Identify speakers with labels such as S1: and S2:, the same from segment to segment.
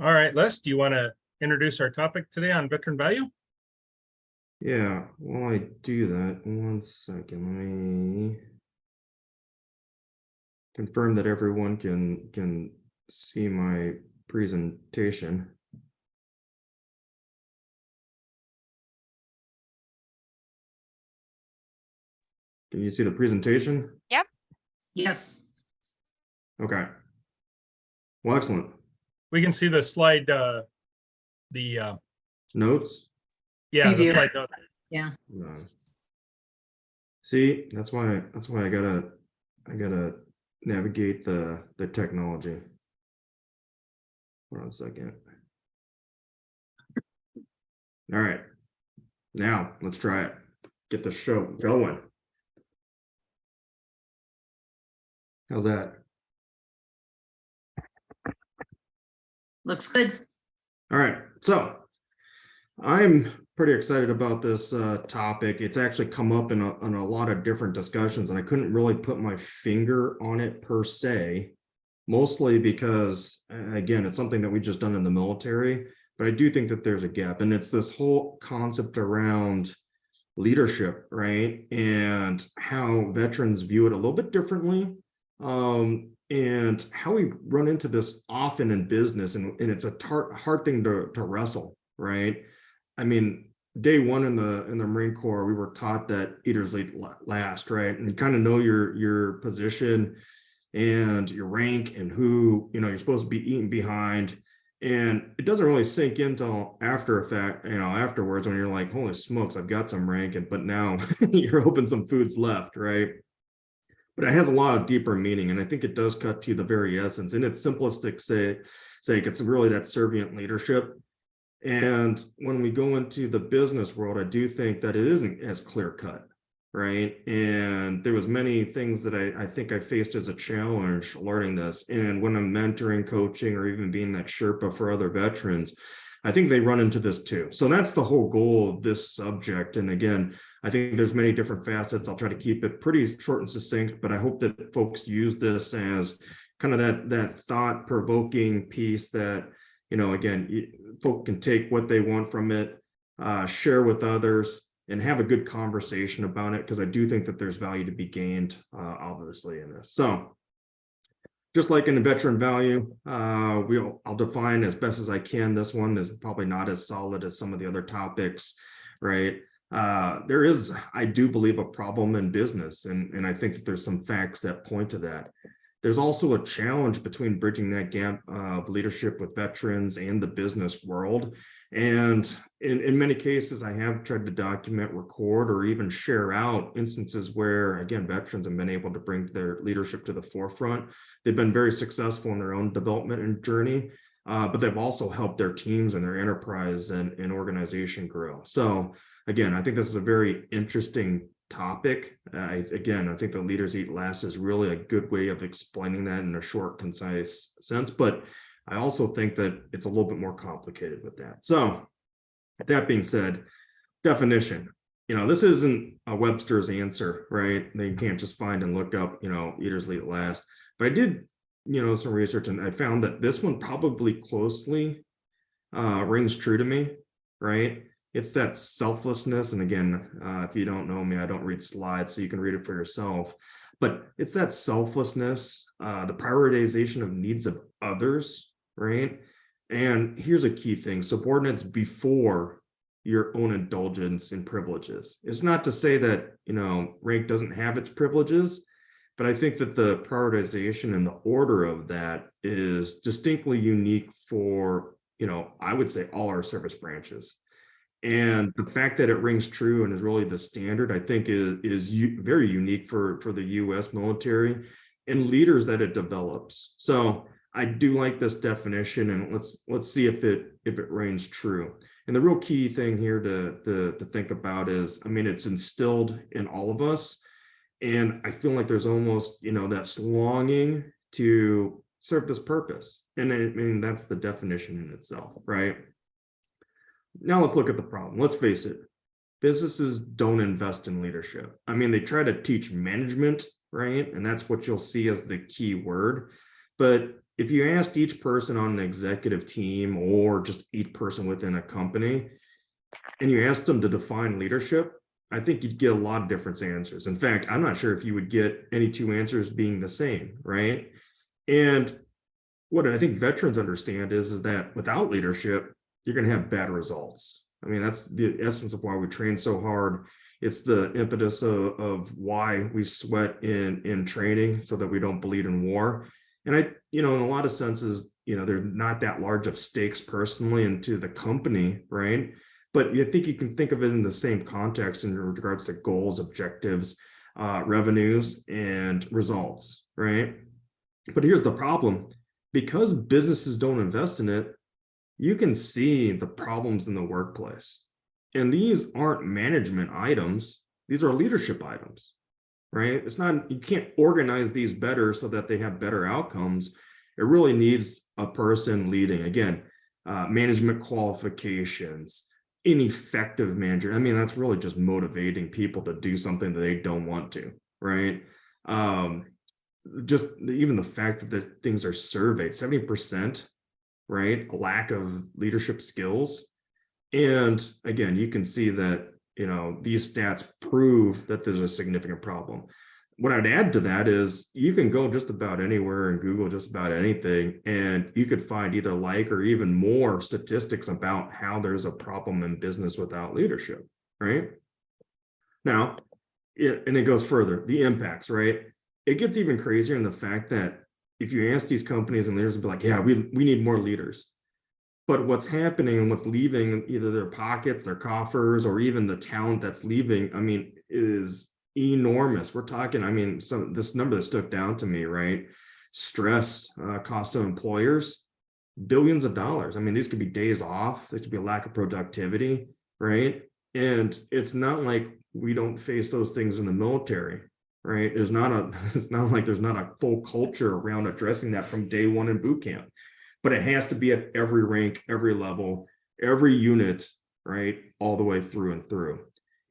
S1: All right, Les, do you want to introduce our topic today on veteran value?
S2: Yeah, while I do that, 1 second, let me confirm that everyone can see my presentation. Can you see the presentation?
S3: Yep.
S4: Yes.
S2: Okay. Well, excellent.
S1: We can see the slide,
S2: Notes?
S1: yeah, the
S4: Preview.
S1: slide note.
S4: Yeah.
S2: See, that's why I gotta navigate the technology. Hold on a second. All right. Now let's try it. Get the show going. How's that?
S4: Looks good.
S2: All right, so I'm pretty excited about this topic. It's actually come up in a lot of different discussions, and I couldn't really put my finger on it per se, mostly because, again, it's something that we just done in the military, but I do think that there's a gap, and it's this whole concept around leadership, right? And how veterans view it a little bit differently. And how we run into this often in business, and it's a hard thing to wrestle, right? I mean, day one in the Marine Corps, we were taught that eaters lead last, right? And you kind of know your position and your rank and who you're supposed to be eating behind. And it doesn't really sink into afterwards when you're like, holy smokes, I've got some rank, but now you're hoping some food's left, right? But it has a lot of deeper meaning, and I think it does cut to the very essence. In its simplistic sake, it's really that servant leadership. And when we go into the business world, I do think that it isn't as clear cut, right? And there was many things that I think I faced as a challenge learning this. And when I'm mentoring, coaching, or even being that Sherpa for other veterans, I think they run into this too. So that's the whole goal of this subject. And again, I think there's many different facets. I'll try to keep it pretty short and succinct, but I hope that folks use this as kind of that thought-provoking piece that, again, folk can take what they want from it, share with others, and have a good conversation about it, because I do think that there's value to be gained, obviously, in this. So just like in the veteran value, I'll define as best as I can. This one is probably not as solid as some of the other topics, right? There is, I do believe, a problem in business, and I think that there's some facts that point to that. There's also a challenge between bridging that gap of leadership with veterans and the business world. And in many cases, I have tried to document, record, or even share out instances where, again, veterans have been able to bring their leadership to the forefront. They've been very successful in their own development and journey, but they've also helped their teams and their enterprise and organization grow. So again, I think this is a very interesting topic. I think the leaders eat last is really a good way of explaining that in a short, concise sense, but I also think that it's a little bit more complicated with that. So that being said, definition, this isn't a Webster's answer, right? You can't just find and look up, eaters eat last, but I did, some research, and I found that this one probably closely rings true to me, right? It's that selflessness. And again, if you don't know me, I don't read slides, so you can read it for yourself. But it's that selflessness, the prioritization of needs of others, right? And here's a key thing: subordinates before your own indulgence and privileges. It's not to say that, rank doesn't have its privileges, but I think that the prioritization and the order of that is distinctly unique for, I would say, all our service branches. And the fact that it rings true and is really the standard, I think, is very unique for the U.S. military and leaders that it develops. So I do like this definition, and let's see if it rings true. And the real key thing here to think about is, it's instilled in all of us, and I feel like there's almost that longing to serve this purpose, and that's the definition in itself, right? Now let's look at the problem. Let's face it, businesses don't invest in leadership. They try to teach management, right? And that's what you'll see as the key word. But if you asked each person on an executive team or just each person within a company, and you asked them to define leadership, I think you'd get a lot of different answers. In fact, I'm not sure if you would get any two answers being the same, right? And what I think veterans understand is that without leadership, you're going to have bad results. I mean, that's the essence of why we train so hard. It's the impetus of why we sweat in training so that we don't bleed in war. And in a lot of senses, they're not that large of stakes personally into the company, right? But I think you can think of it in the same context in regards to goals, objectives, revenues, and results, right? But here's the problem. Because businesses don't invest in it, you can see the problems in the workplace. And these aren't management items. These are leadership items, right? It's not, you can't organize these better so that they have better outcomes. It really needs a person leading. Again, management qualifications, ineffective manager. I mean, that's really just motivating people to do something that they don't want to, right? Just even the fact that things are surveyed, 70%, right? A lack of leadership skills. And again, you can see that, these stats prove that there's a significant problem. What I'd add to that is you can go just about anywhere and Google just about anything, and you could find either like or even more statistics about how there's a problem in business without leadership, right? Now, and it goes further, the impacts, right? It gets even crazier in the fact that if you ask these companies and leaders, will be like, yeah, we need more leaders. But what's happening and what's leaving either their pockets, their coffers, or even the talent that's leaving, I mean, is enormous. We're talking, I mean, this number that stuck down to me, right? Stress, cost of employers, billions of dollars. I mean, these could be days off. There could be a lack of productivity, right? And it's not like we don't face those things in the military, right? It's not like there's not a full culture around addressing that from day one in boot camp, but it has to be at every rank, every level, every unit, right? All the way through and through.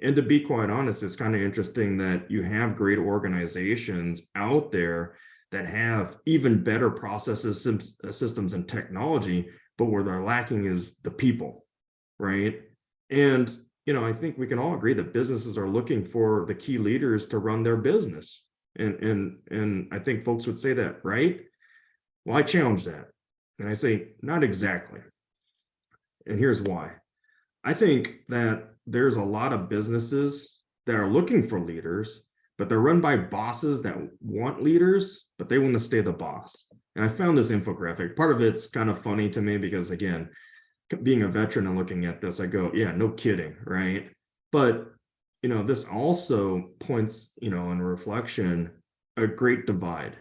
S2: And to be quite honest, it's kind of interesting that you have great organizations out there that have even better processes, systems, and technology, but where they're lacking is the people, right? And I think we can all agree that businesses are looking for the key leaders to run their business. And I think folks would say that, right? Well, I challenge that. And I say, not exactly. And here's why. I think that there's a lot of businesses that are looking for leaders, but they're run by bosses that want leaders, but they want to stay the boss. And I found this infographic. Part of it's kind of funny to me because, again, being a veteran and looking at this, I go, yeah, no kidding, right? But, this also points, in reflection, a great divide,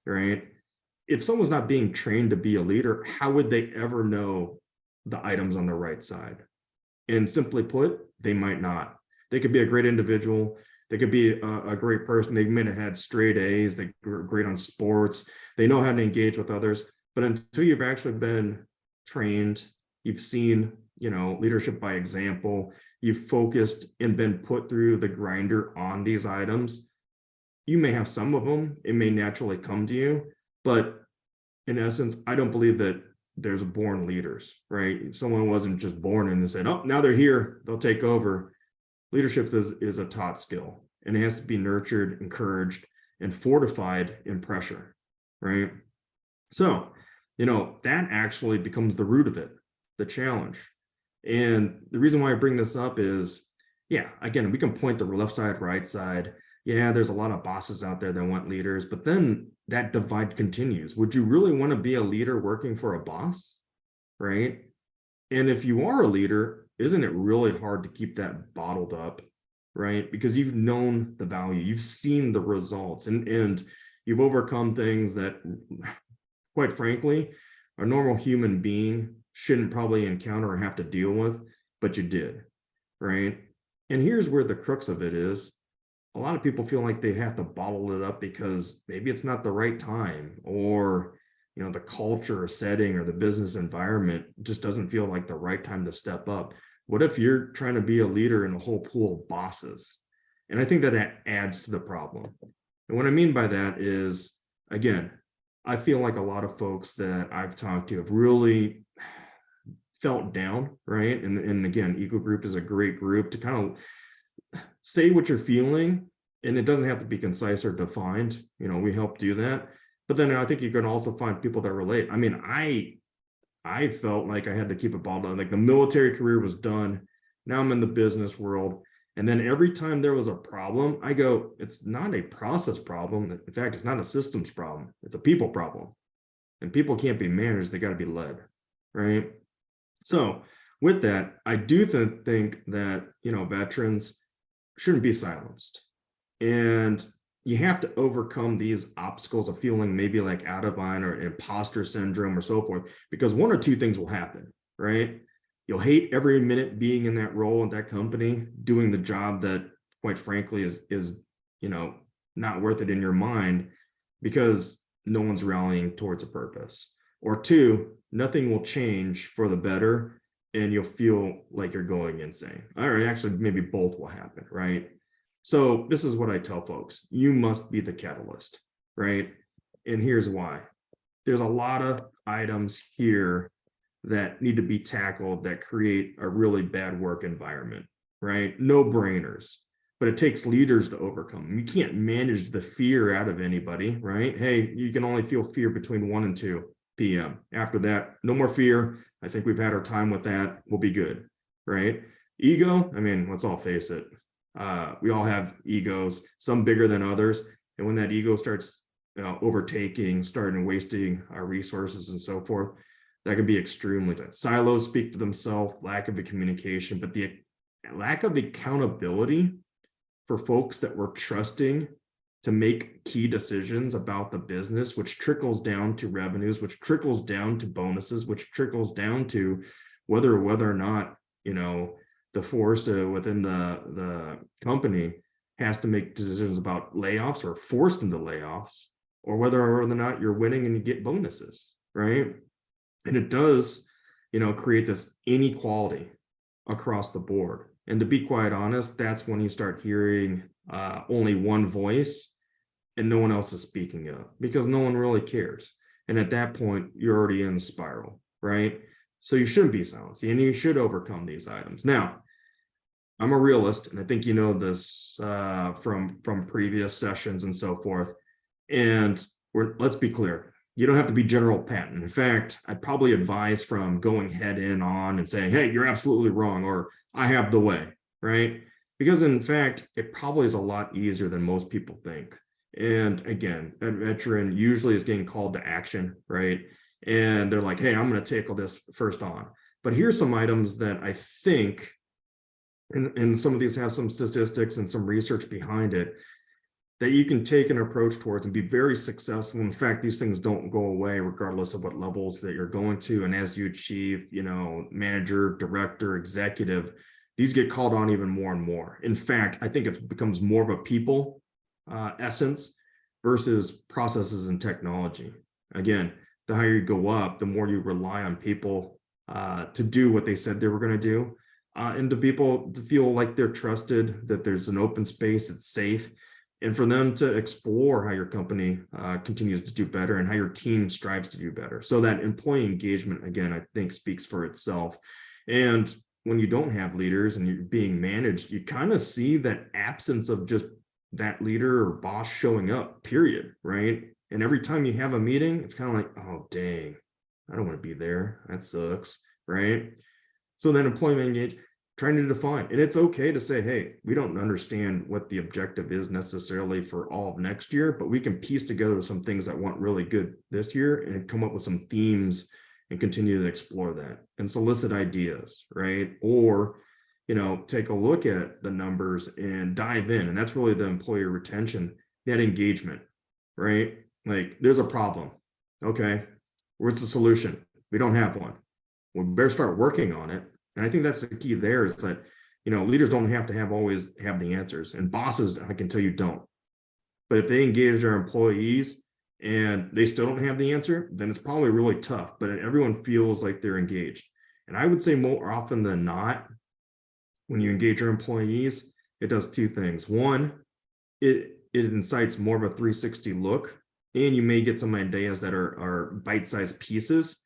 S2: right? If someone's not being trained to be a leader, how would they ever know the items on the right side? And simply put, they might not. They could be a great individual. They could be a great person. They may have had straight A's. They're great on sports. They know how to engage with others. But until you've actually been trained, you've seen, leadership by example, you've focused and been put through the grinder on these items, you may have some of them. It may naturally come to you. But in essence, I don't believe that there's born leaders, right? Someone wasn't just born and said, oh, now they're here, they'll take over. Leadership is a taught skill, and it has to be nurtured, encouraged, and fortified in pressure, right? So, that actually becomes the root of it, the challenge. And the reason why I bring this up is, yeah, again, we can point the left side, right side. Yeah, there's a lot of bosses out there that want leaders, but then that divide continues. Would you really want to be a leader working for a boss, right? And if you are a leader, isn't it really hard to keep that bottled up, right? Because you've known the value, you've seen the results, and you've overcome things that, quite frankly, a normal human being shouldn't probably encounter or have to deal with, but you did, right? And here's where the crux of it is. A lot of people feel like they have to bottle it up because maybe it's not the right time, or the culture or setting or the business environment just doesn't feel like the right time to step up. What if you're trying to be a leader in a whole pool of bosses? And I think that adds to the problem. And what I mean by that is, again, I feel like a lot of folks that I've talked to have really felt down, right? And again, Eco Group is a great group to kind of say what you're feeling, and it doesn't have to be concise or defined. You know, we help do that. But then I think you can also find people that relate. I mean, I felt like I had to keep it ball down. Like the military career was done. Now I'm in the business world. And then every time there was a problem, I go, it's not a process problem. In fact, it's not a systems problem. It's a people problem. And people can't be managed. They got to be led, right? So with that, I do think that, you know, veterans shouldn't be silenced. And you have to overcome these obstacles of feeling maybe like out of line or imposter syndrome or so forth, because one or two things will happen, right? You'll hate every minute being in that role in that company, doing the job that, quite frankly, is you know, not worth it in your mind because no one's rallying towards a purpose. Or two, nothing will change for the better and you'll feel like you're going insane. Or actually, maybe both will happen, right? So this is what I tell folks: you must be the catalyst, right? And here's why. There's a lot of items here that need to be tackled that create a really bad work environment, right? No brainers, but it takes leaders to overcome them. You can't manage the fear out of anybody, right? Hey, you can only feel fear between 1 and 2 p.m. After that, no more fear. I think we've had our time with that. We'll be good, right? Ego, I mean, let's all face it. We all have egos, some bigger than others. And when that ego starts overtaking, starting wasting our resources and so forth, that can be extremely tough. Silos speak for themselves, lack of the communication, but the lack of accountability for folks that we're trusting to make key decisions about the business, which trickles down to revenues, which trickles down to bonuses, which trickles down to whether or not, you know, the force within the company has to make decisions about layoffs or forced into layoffs, or whether or not you're winning and you get bonuses, right? And it does, you know, create this inequality across the board. And to be quite honest, that's when you start hearing only one voice and no one else is speaking up, because no one really cares. And at that point, you're already in the spiral, right? So you shouldn't be silenced, and you should overcome these items. Now, I'm a realist, and I think you know this from previous sessions and so forth. And let's be clear, you don't have to be General Patton. In fact, I'd probably advise from going head in on and saying, hey, you're absolutely wrong, or I have the way, right? Because in fact, it probably is a lot easier than most people think. And again, a veteran usually is getting called to action, right? And they're like, hey, I'm going to tackle this first on. But here's some items that I think, and some of these have some statistics and some research behind it, that you can take an approach towards and be very successful. In fact, these things don't go away regardless of what levels that you're going to. And as you achieve, you know, manager, director, executive, these get called on even more and more. In fact, I think it becomes more of a people essence versus processes and technology. Again, the higher you go up, the more you rely on people to do what they said they were going to do, and to people to feel like they're trusted, that there's an open space, it's safe, and for them to explore how your company continues to do better and how your team strives to do better. So that employee engagement, again, I think speaks for itself. And when you don't have leaders and you're being managed, you kind of see that absence of just that leader or boss showing up, period, right? And every time you have a meeting, it's kind of like, oh, dang, I don't want to be there. That sucks, right? So then employment engage, trying to define, and it's okay to say, hey, we don't understand what the objective is necessarily for all of next year, but we can piece together some things that went really good this year and come up with some themes and continue to explore that and solicit ideas, right? Or, you know, take a look at the numbers and dive in. And that's really the employee retention, that engagement, right? Like, there's a problem. Okay, what's the solution? We don't have one. We better start working on it. And I think that's the key there, is that, you know, leaders don't have to always have the answers, and bosses, I can tell you, don't. But if they engage their employees and they still don't have the answer, then it's probably really tough, but everyone feels like they're engaged. And I would say more often than not, when you engage your employees, it does two things. One, it incites more of a 360 look and you may get some ideas that are bite-sized pieces.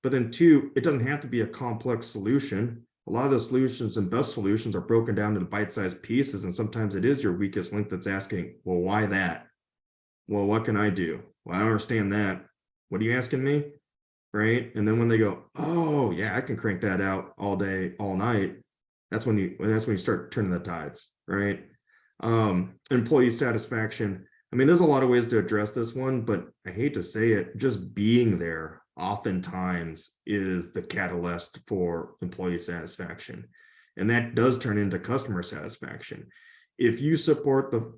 S2: But then two, it doesn't have to be a complex solution. A lot of the solutions and best solutions are broken down into bite-sized pieces, and sometimes it is your weakest link that's asking, well, why that? Well, what can I do? Well, I don't understand that. What are you asking me? Right? And then when they go, oh yeah, I can crank that out all day, all night. That's when you start turning the tides, right? Employee satisfaction. I mean, there's a lot of ways to address this one, but I hate to say it, just being there oftentimes is the catalyst for employee satisfaction. And that does turn into customer satisfaction. If you support the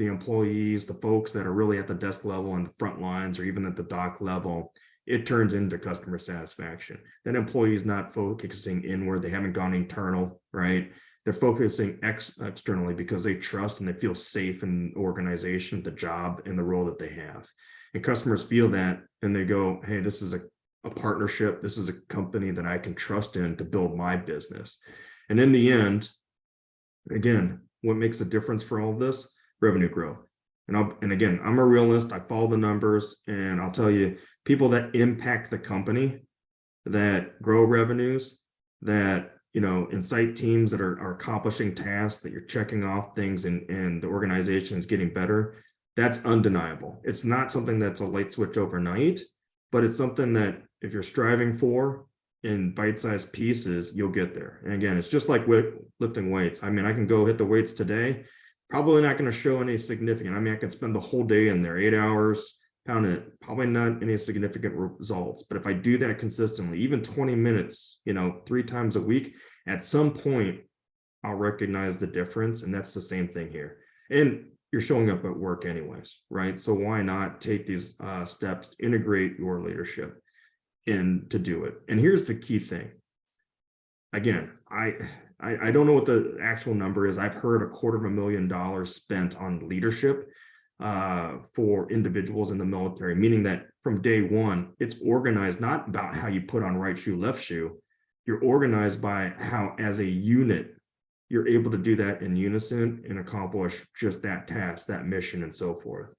S2: employees, the folks that are really at the desk level and the front lines, or even at the dock level, it turns into customer satisfaction. That employee is not focusing inward. They haven't gone internal, right? They're focusing externally because they trust and they feel safe in the organization, the job, and the role that they have. And customers feel that, and they go, hey, this is a partnership. This is a company that I can trust in to build my business. And in the end, again, what makes a difference for all of this? Revenue growth. And again, I'm a realist. I follow the numbers, and I'll tell you, people that impact the company, that grow revenues, that incite teams that are accomplishing tasks, that you're checking off things, and the organization is getting better. That's undeniable. It's not something that's a light switch overnight, but it's something that if you're striving for in bite-sized pieces, you'll get there. And again, it's just like with lifting weights. I mean, I can go hit the weights today, probably not going to show any significant. I mean, I can spend the whole day in there, 8 hours, pounding it, probably not any significant results. But if I do that consistently, even 20 minutes, 3 times a week, at some point, I'll recognize the difference. And that's the same thing here. And you're showing up at work anyways, right? So why not take these steps to integrate your leadership and to do it? And here's the key thing. Again, I don't know what the actual number is. I've heard $250,000 spent on leadership for individuals in the military, meaning that from day one, it's organized not about how you put on right shoe, left shoe. You're organized by how, as a unit, you're able to do that in unison and accomplish just that task, that mission, and so forth.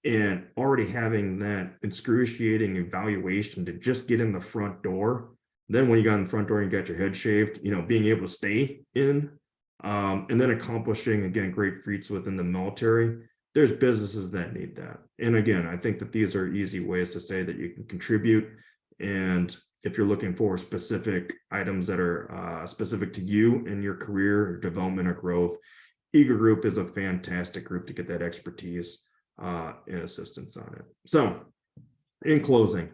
S2: And already having that excruciating evaluation to just get in the front door. Then when you got in the front door and you got your head shaved, being able to stay in, and then accomplishing, again, great feats within the military. There's businesses that need that. And again, I think that these are easy ways to say that you can contribute. And if you're looking for specific items that are specific to you in your career or development or growth, Eager Group is a fantastic group to get that expertise and assistance on it. So in closing,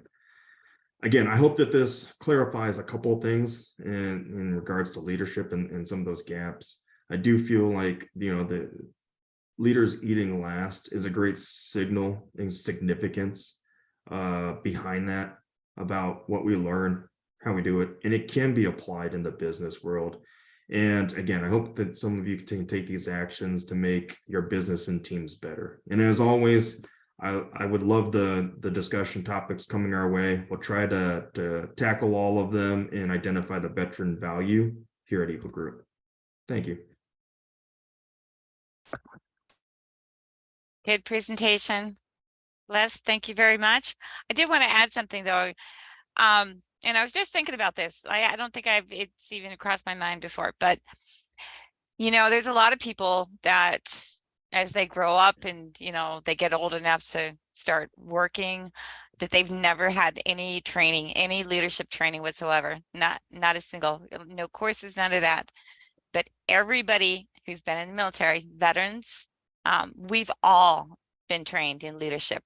S2: again, I hope that this clarifies a couple of things in regards to leadership and some of those gaps. I do feel like, the leaders eating last is a great signal and significance behind that, about what we learn, how we do it, and it can be applied in the business world. And again, I hope that some of you can take these actions to make your business and teams better. And as always, I would love the discussion topics coming our way. We'll try to tackle all of them and identify the veteran value here at Eagle Group. Thank you.
S3: Good presentation. Les, thank you very much. I did want to add something though. And I was just thinking about this. I don't think it's even crossed my mind before, but there's a lot of people that as they grow up and, they get old enough to start working, that they've never had any training, any leadership training whatsoever. Not a single, no courses, none of that. But everybody who's been in the military, veterans, we've all been trained in leadership